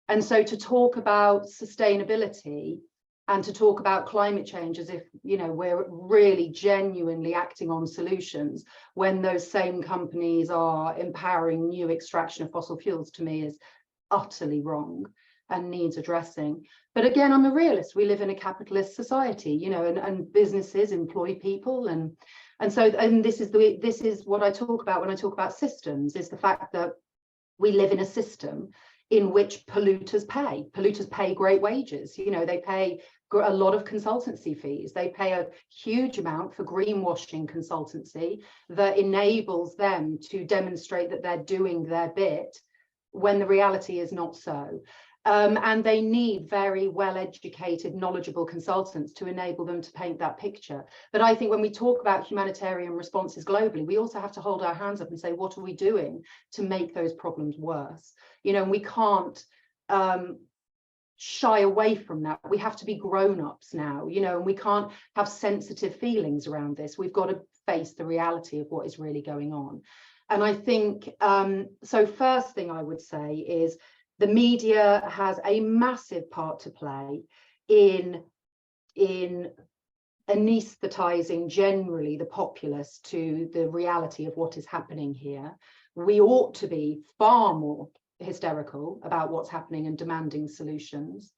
And so to talk about sustainability and to talk about climate change as if, you know, we're really genuinely acting on solutions when those same companies are empowering new extraction of fossil fuels, to me utterly wrong and needs addressing. But again, I'm a realist. We live in a capitalist society, you know, and businesses employ people, and this is what I talk about when I talk about systems, is the fact that we live in a system in which polluters pay. Polluters pay great wages. You know, they pay a lot of consultancy fees. They pay a huge amount for greenwashing consultancy that enables them to demonstrate that they're doing their bit when the reality is not so. And they need very well-educated, knowledgeable consultants to enable them to paint that picture. But I think when we talk about humanitarian responses globally, we also have to hold our hands up and say, what are we doing to make those problems worse? You know, and we can't shy away from that. We have to be grown-ups now, you know, and we can't have sensitive feelings around this. We've got to face the reality of what is really going on. And I think, so first thing I would say is, the media has a massive part to play in anesthetizing generally the populace to the reality of what is happening here. We ought to be far more hysterical about what's happening and demanding solutions.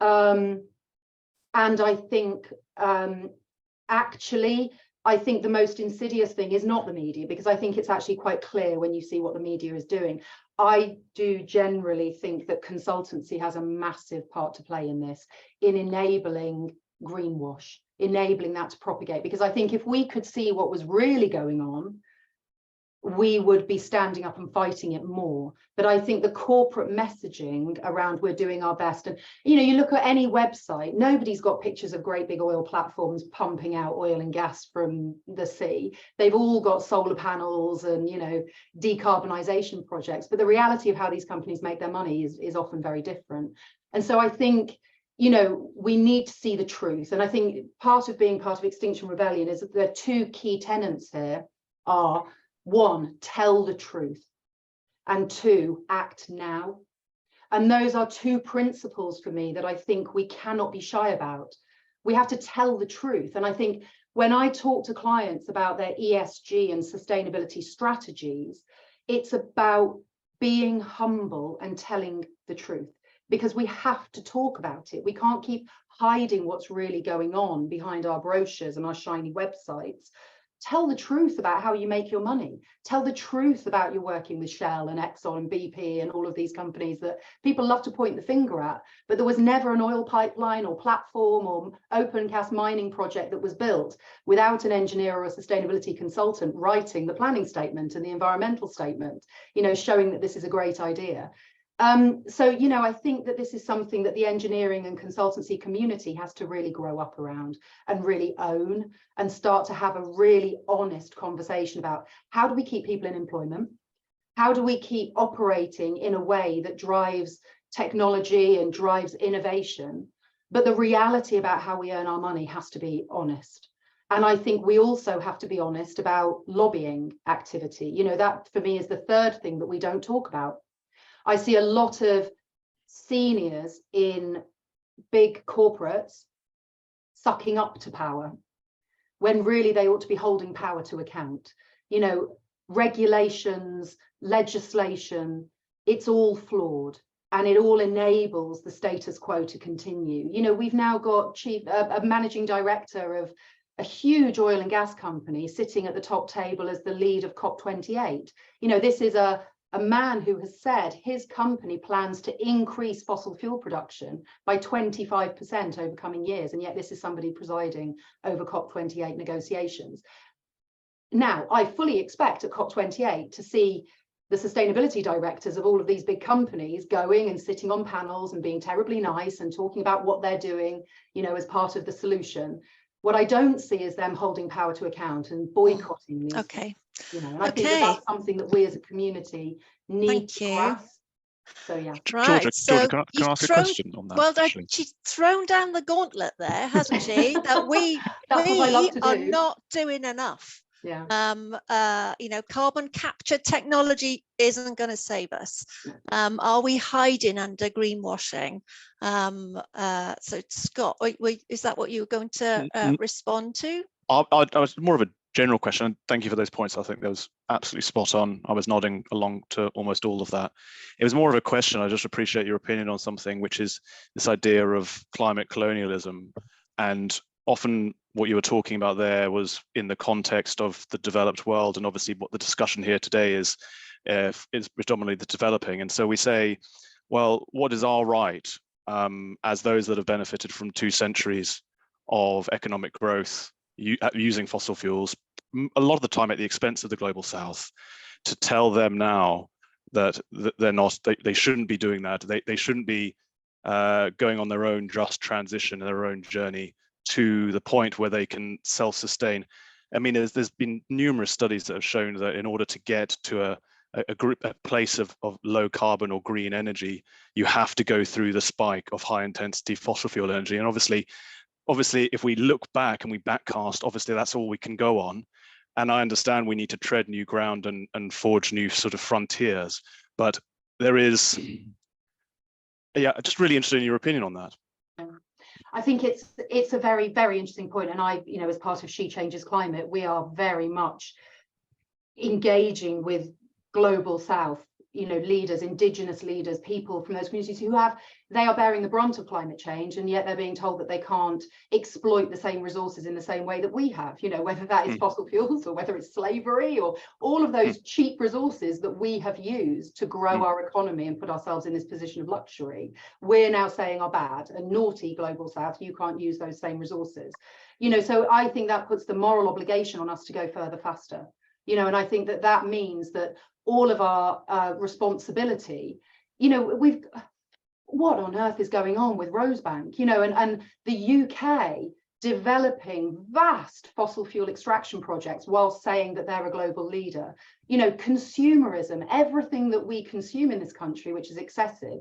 And I think actually, I think the most insidious thing is not the media, because I think it's actually quite clear when you see what the media is doing. I do generally think that consultancy has a massive part to play in this, in enabling greenwash, enabling that to propagate, because I think if we could see what was really going on, we would be standing up and fighting it more. But I think the corporate messaging around we're doing our best, and you know, you look at any website, nobody's got pictures of great big oil platforms pumping out oil and gas from the sea. They've all got solar panels and, you know, decarbonisation projects. But the reality of how these companies make their money is often very different. And so I think, you know, we need to see the truth. And I think part of being part of Extinction Rebellion is that there are two key tenets here are, one, tell the truth, and two, act now. And those are two principles for me that I think we cannot be shy about. We have to tell the truth. And I think when I talk to clients about their ESG and sustainability strategies, it's about being humble and telling the truth, because we have to talk about it. We can't keep hiding what's really going on behind our brochures and our shiny websites. Tell the truth about how you make your money. Tell the truth about your working with Shell and Exxon and BP and all of these companies that people love to point the finger at, but there was never an oil pipeline or platform or open cast mining project that was built without an engineer or a sustainability consultant writing the planning statement and the environmental statement, you know, showing that this is a great idea. So, you know, I think that this is something that the engineering and consultancy community has to really grow up around and really own, and start to have a really honest conversation about how do we keep people in employment? How do we keep operating in a way that drives technology and drives innovation? But the reality about how we earn our money has to be honest. And I think we also have to be honest about lobbying activity. You know, that for me is the third thing that we don't talk about. I see a lot of seniors in big corporates sucking up to power when really they ought to be holding power to account. You know, regulations, legislation, it's all flawed, and it all enables the status quo to continue. You know, we've now got a managing director of a huge oil and gas company sitting at the top table as the lead of COP28. You know, this is a man who has said his company plans to increase fossil fuel production by 25% over coming years, and yet this is somebody presiding over COP28 negotiations. Now, I fully expect at COP28 to see the sustainability directors of all of these big companies going and sitting on panels and being terribly nice and talking about what they're doing, you know, as part of the solution. What I don't see is them holding power to account and boycotting these. Okay. You know, and I think that's something that we as a community need to grasp. So yeah. Right. Georgia, so can I ask a question on that? Well, she's thrown down the gauntlet there, hasn't she? That we are not doing enough. Yeah. You know, carbon capture technology isn't going to save us. Are we hiding under greenwashing? So Scott, is that what you were going to respond to? I was more of a general question. Thank you for those points. I think that was absolutely spot on. I was nodding along to almost all of that. It was more of a question. I just appreciate your opinion on something, which is this idea of climate colonialism. And often what you were talking about there was in the context of the developed world. And obviously what the discussion here today is predominantly the developing. And so we say, well, what is our right as those that have benefited from 2 centuries of economic growth using fossil fuels, a lot of the time at the expense of the global south, to tell them now that they're not, they shouldn't be doing that. They shouldn't be going on their own just transition, their own journey to the point where they can self-sustain. I mean, there's been numerous studies that have shown that in order to get to a place of low carbon or green energy, you have to go through the spike of high intensity fossil fuel energy. And obviously, if we look back and we backcast, obviously that's all we can go on. And I understand we need to tread new ground and forge new sort of frontiers, but there is, yeah, just really interested in your opinion on that. I think it's a very, very interesting point. And I, you know, as part of She Changes Climate, we are very much engaging with global south, you know, leaders, indigenous leaders, people from those communities who they are bearing the brunt of climate change, and yet they're being told that they can't exploit the same resources in the same way that we have, you know, whether that is fossil fuels or whether it's slavery or all of those cheap resources that we have used to grow our economy and put ourselves in this position of luxury, we're now saying are bad and naughty global south, you can't use those same resources, you know. So I think that puts the moral obligation on us to go further faster, you know, and I think that means that all of our responsibility, you know, what on earth is going on with Rosebank, you know, and the UK developing vast fossil fuel extraction projects while saying that they're a global leader, you know, consumerism, everything that we consume in this country, which is excessive,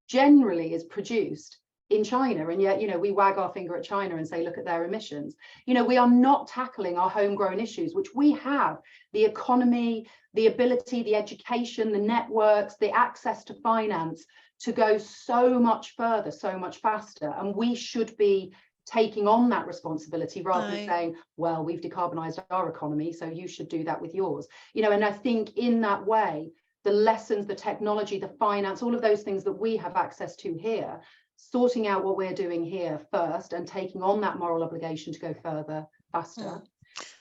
generally is produced in China, and yet, you know, we wag our finger at China and say, look at their emissions. You know, we are not tackling our homegrown issues, which we have the economy, the ability, the education, the networks, the access to finance to go so much further, so much faster. And we should be taking on that responsibility rather than saying, well, we've decarbonized our economy, so you should do that with yours. You know, and I think in that way, the lessons, the technology, the finance, all of those things that we have access to here, sorting out what we're doing here first and taking on that moral obligation to go further, faster,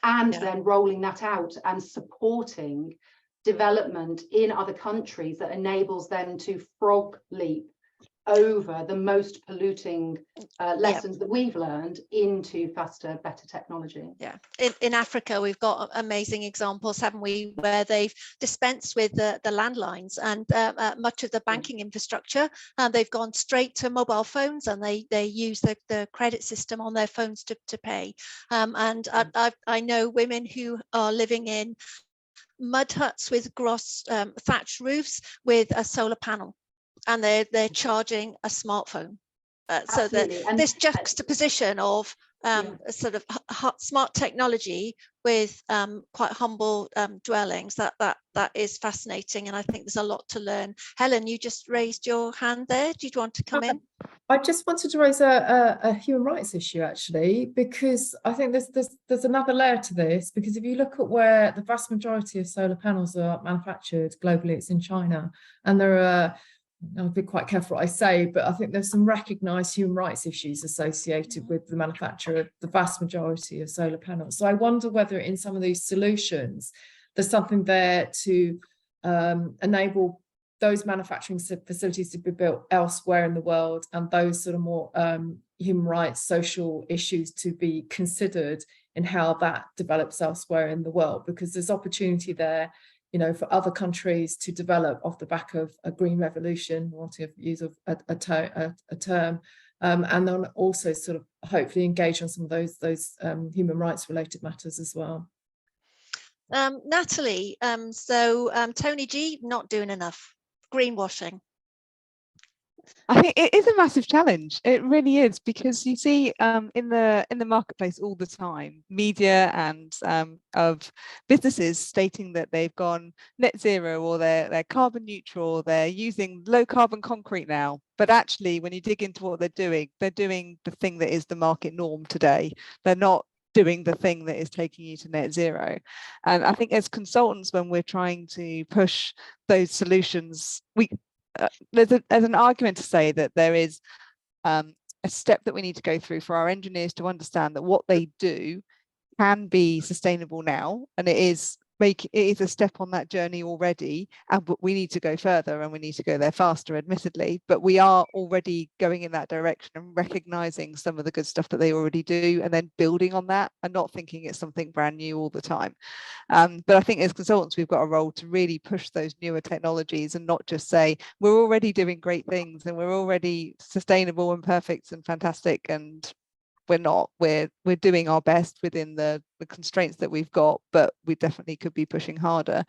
and then rolling that out and supporting development in other countries that enables them to frog leap over the most polluting lessons that we've learned into faster, better technology. Yeah, in Africa we've got amazing examples, haven't we, where they've dispensed with the landlines and much of the banking infrastructure, and they've gone straight to mobile phones, and they use the credit system on their phones to pay. And I know women who are living in mud huts with gross thatched roofs with a solar panel, and they're charging a smartphone. So this juxtaposition of sort of smart technology with quite humble dwellings, that is fascinating, and I think there's a lot to learn. Helen, you just raised your hand there. Do you want to come in? I just wanted to raise a human rights issue, actually, because I think there's another layer to this, because if you look at where the vast majority of solar panels are manufactured globally, it's in China, and there are, I'll be quite careful what I say, but I think there's some recognised human rights issues associated with the manufacture of the vast majority of solar panels. So I wonder whether in some of these solutions, there's something there to enable those manufacturing facilities to be built elsewhere in the world, and those sort of more human rights, social issues to be considered in how that develops elsewhere in the world, because there's opportunity there, you know, for other countries to develop off the back of a green revolution, wanting to use a term, and then also sort of hopefully engage on some of those human rights related matters as well. Natalie, Tony G, not doing enough. Greenwashing. I think it is a massive challenge. It really is, because you see in the marketplace all the time, media and of businesses stating that they've gone net zero, or they're carbon neutral, they're using low carbon concrete now. But actually, when you dig into what they're doing the thing that is the market norm today. They're not doing the thing that is taking you to net zero. And I think as consultants, when we're trying to push those solutions, there's an argument to say that there is a step that we need to go through for our engineers to understand that what they do can be sustainable now, and it is a step on that journey already, and but we need to go further, and we need to go there faster, admittedly, but we are already going in that direction and recognizing some of the good stuff that they already do, and then building on that and not thinking it's something brand new all the time. But I think as consultants, we've got a role to really push those newer technologies and not just say we're already doing great things and we're already sustainable and perfect and fantastic, and we're not. We're doing our best within the constraints that we've got, but we definitely could be pushing harder.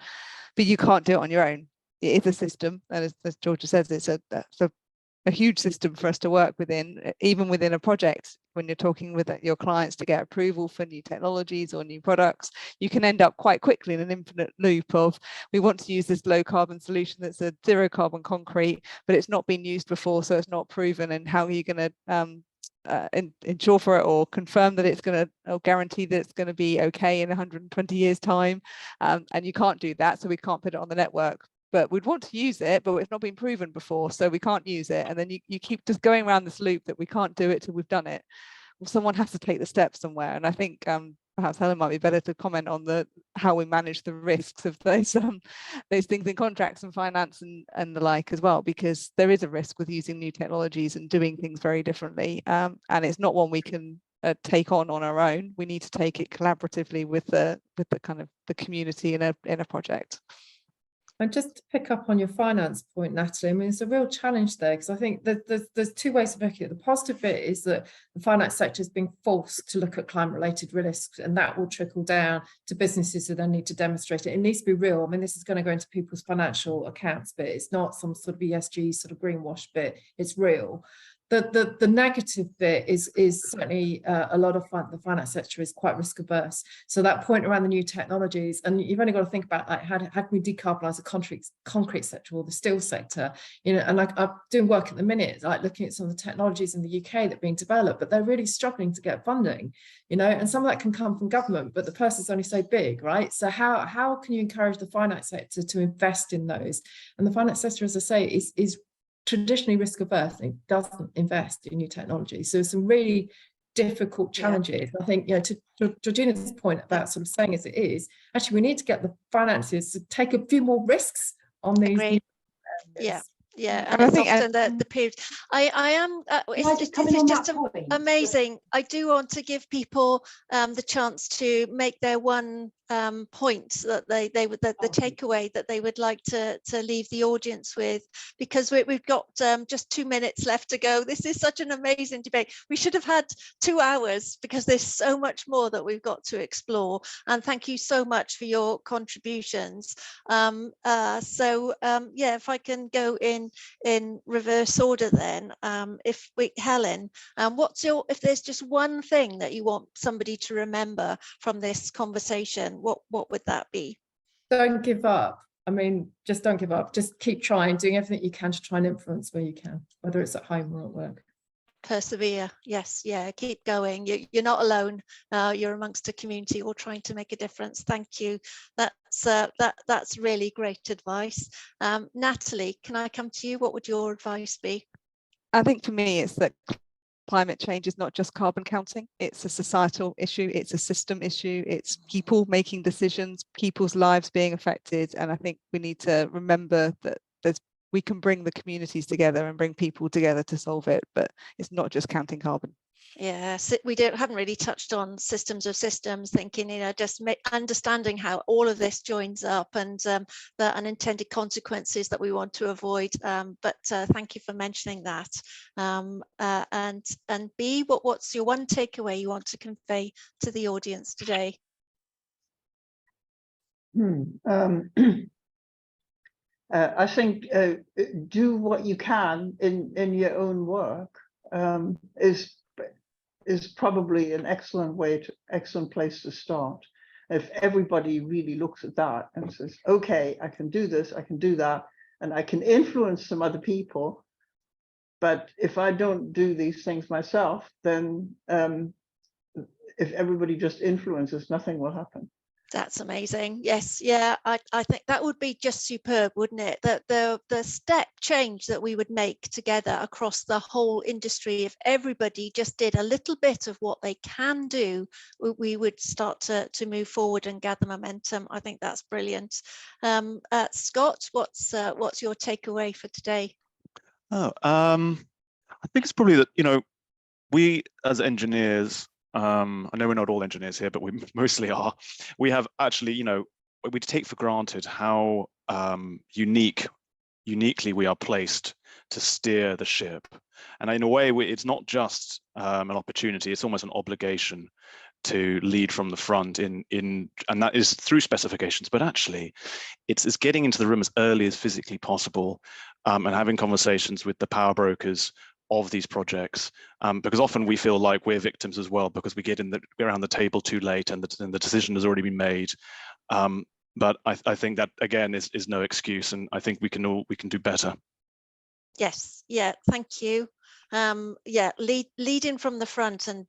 But you can't do it on your own. It is a system, and as Georgia says, it's a huge system for us to work within, even within a project. When you're talking with your clients to get approval for new technologies or new products, you can end up quite quickly in an infinite loop of, we want to use this low carbon solution that's a zero carbon concrete, but it's not been used before, so it's not proven, and how are you going to ensure for it or confirm that it's going to, or guarantee that it's going to be okay in 120 years time, and you can't do that, so we can't put it on the network. But we'd want to use it, but it's not been proven before, so we can't use it. And then you keep just going around this loop that we can't do it till we've done it. Well, someone has to take the steps somewhere, and I think perhaps Helen might be better to comment on how we manage the risks of those things in contracts and finance and the like as well, because there is a risk with using new technologies and doing things very differently, and it's not one we can take on our own. We need to take it collaboratively with the kind of the community in a project. And just to pick up on your finance point, Natalie, I mean, it's a real challenge there, because I think that there's two ways of looking at it. The positive bit is that the finance sector is being forced to look at climate-related risks, and that will trickle down to businesses who then need to demonstrate it. It needs to be real. I mean, this is going to go into people's financial accounts, but it's not some sort of ESG sort of greenwash bit. It's real. The negative bit is certainly a lot of the finance sector is quite risk averse. So that point around the new technologies, and you've only got to think about, like, how can we decarbonize the concrete sector or the steel sector? You know, and like I'm doing work at the minute, like looking at some of the technologies in the UK that are being developed, but they're really struggling to get funding. You know, and some of that can come from government, but the purse is only so big, right? So how can you encourage the finance sector to invest in those? And the finance sector, as I say, is traditionally risk averse. It doesn't invest in new technology. So some really difficult challenges. Yeah. I think, you know, to Georgina's point about sort of saying as it is, actually we need to get the finances to take a few more risks on these. Agreed. Yeah, and it's often the period. It's just amazing. I do want to give people the chance to make their one point that the takeaway that they would like to leave the audience with, because we've got just 2 minutes left to go. This is such an amazing debate. We should have had 2 hours, because there's so much more that we've got to explore. And thank you so much for your contributions. Yeah, if I can go in reverse order then, Helen, if there's just one thing that you want somebody to remember from this conversation, what would that be? Don't give up. I mean, just don't give up. Just keep trying, doing everything you can to try and influence where you can, whether it's at home or at work. Persevere. Yes, yeah, keep going. You're not alone. You're amongst a community all trying to make a difference. Thank you. That's really great advice. Natalie, can I come to you? What would your advice be? I think for me, it's that climate change is not just carbon counting. It's a societal issue. It's a system issue. It's people making decisions, people's lives being affected. And I think we need to remember that we can bring the communities together and bring people together to solve it, but it's not just counting carbon. Yes, we haven't really touched on systems of systems, thinking, you know, just understanding how all of this joins up, and the unintended consequences that we want to avoid. But thank you for mentioning that. And Bea, what's your one takeaway you want to convey to the audience today? I think do what you can in your own work is probably an excellent place to start. If everybody really looks at that and says, okay, I can do this, I can do that, and I can influence some other people, but if I don't do these things myself, then if everybody just influences, nothing will happen. That's amazing. Yes, yeah, I think that would be just superb, wouldn't it? That the step change that we would make together across the whole industry, if everybody just did a little bit of what they can do, we would start to move forward and gather momentum. I think that's brilliant. Scott, what's your takeaway for today? Oh, I think it's probably that, you know, we as engineers, I know we're not all engineers here, but we mostly are. We have actually, you know, we take for granted how uniquely we are placed to steer the ship. And in a way, it's not just an opportunity, it's almost an obligation to lead from the front and that is through specifications, but actually it's getting into the room as early as physically possible and having conversations with the power brokers of these projects, because often we feel like we're victims as well because we get around the table too late and the decision has already been made. But I think that again is no excuse, and I think we can do better. Yes, yeah, thank you. Yeah, leading from the front and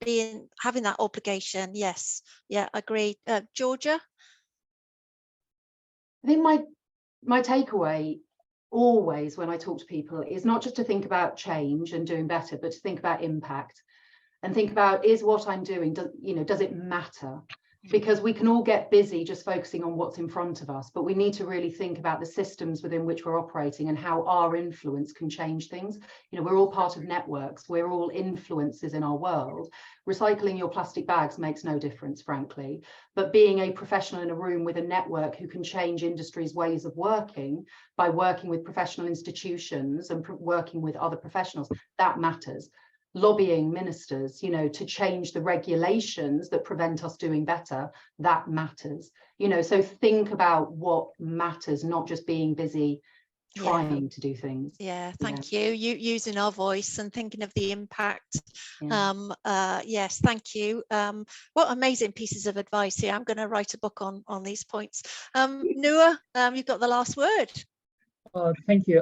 having that obligation. Yes, yeah, agreed. Georgia? I think my takeaway always when I talk to people is not just to think about change and doing better, but to think about impact and think about, is what I'm doing, does it matter? Because we can all get busy just focusing on what's in front of us, but we need to really think about the systems within which we're operating and how our influence can change things. You know, we're all part of networks, we're all influences in our world. Recycling your plastic bags makes no difference, frankly, but being a professional in a room with a network who can change industries' ways of working by working with professional institutions and working with other professionals, that matters. Lobbying ministers, to change the regulations that prevent us doing better, that matters. So think about what matters, not just being busy trying to do things. Yeah, thank you. Using our voice and thinking of the impact. Yes, thank you. What amazing pieces of advice here. I'm going to write a book on these points. Noor, you've got the last word. Thank you.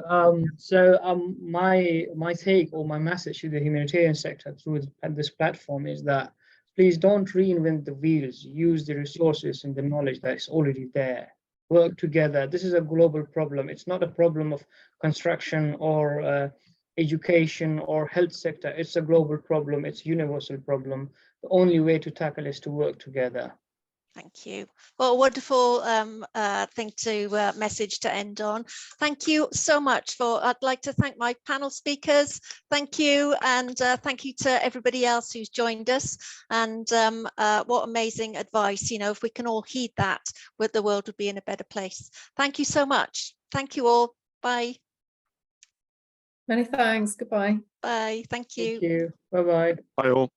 My take or my message to the humanitarian sector through this platform is that please don't reinvent the wheels. Use the resources and the knowledge that's already there. Work together. This is a global problem. It's not a problem of construction or education or health sector. It's a global problem. It's a universal problem. The only way to tackle is to work together. Thank you. Well, a wonderful thing to message to end on. Thank you so much I'd like to thank my panel speakers. Thank you. And thank you to everybody else who's joined us. And what amazing advice, if we can all heed that, the world would be in a better place. Thank you so much. Thank you all. Bye. Many thanks. Goodbye. Bye. Thank you. Thank you. Bye-bye. Bye all.